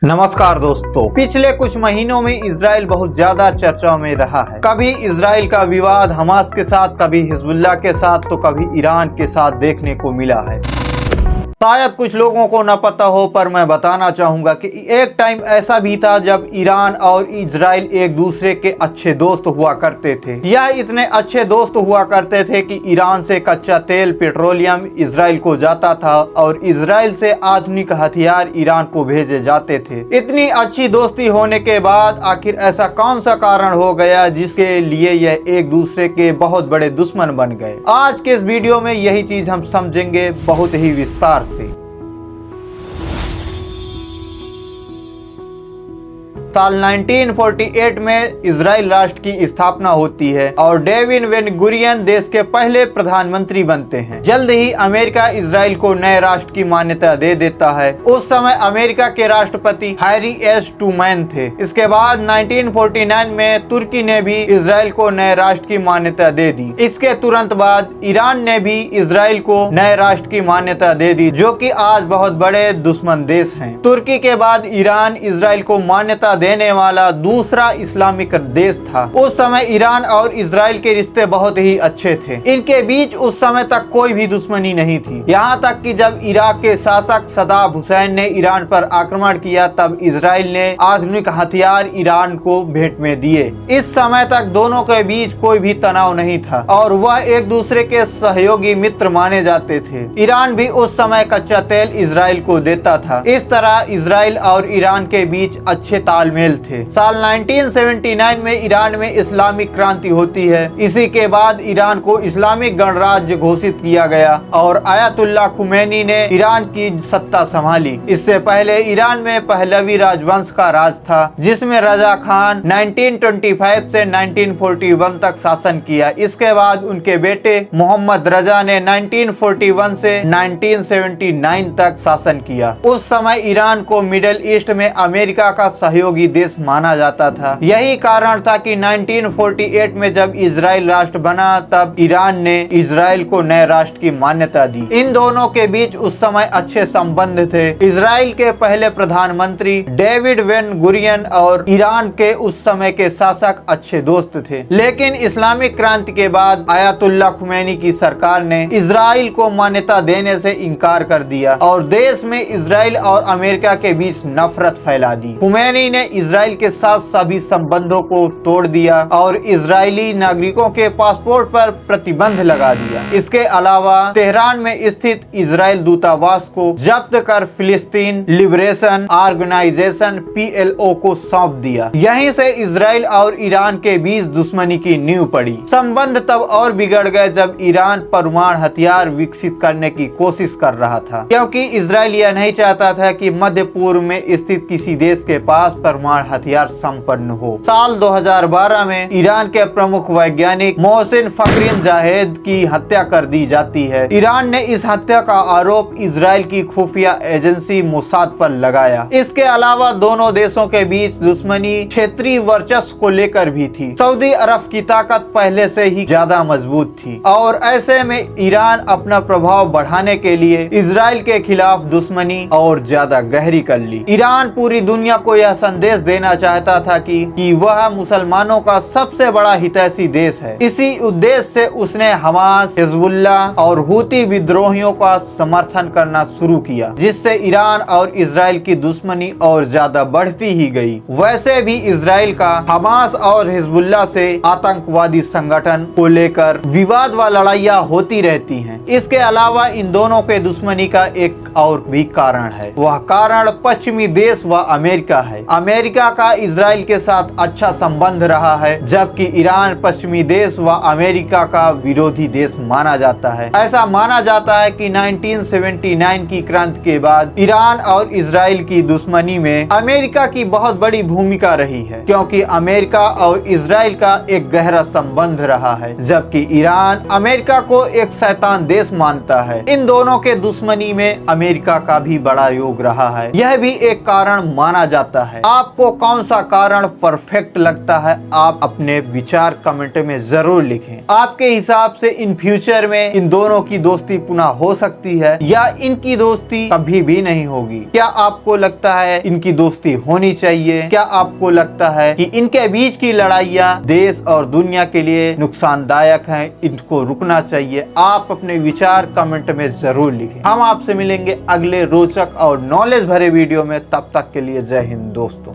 नमस्कार दोस्तों, पिछले कुछ महीनों में इजराइल बहुत ज्यादा चर्चा में रहा है। कभी इजराइल का विवाद हमास के साथ, कभी हिजबुल्लाह के साथ, तो कभी ईरान के साथ देखने को मिला है। शायद कुछ लोगों को न पता हो, पर मैं बताना चाहूंगा कि एक टाइम ऐसा भी था जब ईरान और इजराइल एक दूसरे के अच्छे दोस्त हुआ करते थे। यह इतने अच्छे दोस्त हुआ करते थे कि ईरान से कच्चा तेल, पेट्रोलियम इजराइल को जाता था और इजराइल से आधुनिक हथियार ईरान को भेजे जाते थे। इतनी अच्छी दोस्ती होने के बाद आखिर ऐसा कौन सा कारण हो गया जिसके लिए यह एक दूसरे के बहुत बड़े दुश्मन बन गए? आज के इस वीडियो में यही चीज हम समझेंगे बहुत ही विस्तार से। साल 1948 में इजराइल राष्ट्र की स्थापना होती है और डेविड बेन गुरियन देश के पहले प्रधानमंत्री बनते हैं। जल्द ही अमेरिका इजराइल को नए राष्ट्र की मान्यता दे देता है। उस समय अमेरिका के राष्ट्रपति हैरी एस ट्रूमैन थे। इसके बाद 1949 में तुर्की ने भी इजराइल को नए राष्ट्र की मान्यता दे दी। इसके तुरंत बाद ईरान ने भी इजराइल को नए राष्ट्र की मान्यता दे दी, जो कि आज बहुत बड़े दुश्मन देश हैं। तुर्की के बाद ईरान इजराइल को मान्यता देने वाला दूसरा इस्लामिक देश था। उस समय ईरान और इजराइल के रिश्ते बहुत ही अच्छे थे। इनके बीच उस समय तक कोई भी दुश्मनी नहीं थी। यहाँ तक कि जब इराक के शासक सद्दाम हुसैन ने ईरान पर आक्रमण किया, तब इजराइल ने आधुनिक हथियार ईरान को भेंट में दिए। इस समय तक दोनों के बीच कोई भी तनाव नहीं था और वह एक दूसरे के सहयोगी मित्र माने जाते थे। ईरान भी उस समय कच्चा तेल इजराइल को देता था। इस तरह इजराइल और ईरान के बीच अच्छे तालमेल थे। साल 1979 में ईरान में इस्लामिक क्रांति होती है। इसी के बाद ईरान को इस्लामिक गणराज्य घोषित किया गया और आयतुल्लाह खुमैनी ने ईरान की सत्ता संभाली। इससे पहले ईरान में पहलवी राजवंश का राज था, जिसमें रजा खान 1925 से 1941 तक शासन किया। इसके बाद उनके बेटे मोहम्मद रजा ने 1941 से 1979 तक शासन किया। उस समय ईरान को मिडिल ईस्ट में अमेरिका का सहयोगी देश माना जाता था। यही कारण था कि 1948 में जब इजराइल राष्ट्र बना, तब ईरान ने इजराइल को नए राष्ट्र की मान्यता दी। इन दोनों के बीच उस समय अच्छे संबंध थे। इजराइल के पहले प्रधानमंत्री डेविड बेन गुरियन और ईरान के उस समय के शासक अच्छे दोस्त थे। लेकिन इस्लामिक क्रांति के बाद आयतुल्लाह खुमैनी की सरकार ने इजराइल को मान्यता देने से इनकार कर दिया और देश में इजराइल और अमेरिका के बीच नफरत फैला दी। खुमैनी ने इजराइल के साथ सभी संबंधों को तोड़ दिया और इजरायली नागरिकों के पासपोर्ट पर प्रतिबंध लगा दिया। इसके अलावा तेहरान में स्थित इजराइल दूतावास को जब्त कर फिलिस्तीन लिबरेशन ऑर्गेनाइजेशन PLO को सौंप दिया। यहीं से इजराइल और ईरान के बीच दुश्मनी की नींव पड़ी। संबंध तब और बिगड़ गए जब ईरान परमाणु हथियार विकसित करने की कोशिश कर रहा था, क्योंकि इजराइल यह नहीं चाहता था कि मध्य पूर्व में स्थित किसी देश के पास परमाणु हथियार संपन्न हो। साल 2012 में ईरान के प्रमुख वैज्ञानिक मोहसिन फखरीजादेह की हत्या कर दी जाती है। ईरान ने इस हत्या का आरोप इजराइल की खुफिया एजेंसी मोसाद पर लगाया। इसके अलावा दोनों देशों के बीच दुश्मनी क्षेत्रीय वर्चस्व को लेकर भी थी। सऊदी अरब की ताकत पहले से ही ज्यादा मजबूत थी और ऐसे में ईरान अपना प्रभाव बढ़ाने के लिए इजराइल के खिलाफ दुश्मनी और ज्यादा गहरी कर ली। ईरान पूरी दुनिया को यह संदेश देना चाहता था कि वह मुसलमानों का सबसे बड़ा हितैषी देश है। इसी उद्देश्य से उसने हमास, हिजबुल्लाह और हुती विद्रोहियों का समर्थन करना शुरू किया, जिससे ईरान और इजराइल की दुश्मनी और ज्यादा बढ़ती ही गई। वैसे भी इजराइल का हमास और हिजबुल्लाह से आतंकवादी संगठन को लेकर विवाद व लड़ाइयाँ होती रहती हैं। इसके अलावा इन दोनों के दुश्मनी का एक और भी कारण है। वह कारण पश्चिमी देश व अमेरिका है। अमेरिका का इजराइल के साथ अच्छा संबंध रहा है, जबकि ईरान पश्चिमी देश व अमेरिका का विरोधी देश माना जाता है। ऐसा माना जाता है कि 1979 की क्रांति के बाद ईरान और इजराइल की दुश्मनी में अमेरिका की बहुत बड़ी भूमिका रही है, क्योंकि अमेरिका और इजराइल का एक गहरा संबंध रहा है, जबकि ईरान अमेरिका को एक शैतान देश मानता है। इन दोनों के दुश्मनी में अमेरिका का भी बड़ा योग रहा है। यह भी एक कारण माना जाता है। आपको कौन सा कारण परफेक्ट लगता है, आप अपने विचार कमेंट में जरूर लिखें। आपके हिसाब से इन फ्यूचर में इन दोनों की दोस्ती पुनः हो सकती है या इनकी दोस्ती कभी भी नहीं होगी? क्या आपको लगता है इनकी दोस्ती होनी चाहिए? क्या आपको लगता है कि इनके बीच की लड़ाइयाँ देश और दुनिया के लिए नुकसानदायक हैं, इनको रुकना चाहिए? आप अपने विचार कमेंट में जरूर लिखें। हम आपसे मिलेंगे अगले रोचक और नॉलेज भरे वीडियो में। तब तक के लिए जय हिंद दोस्तों।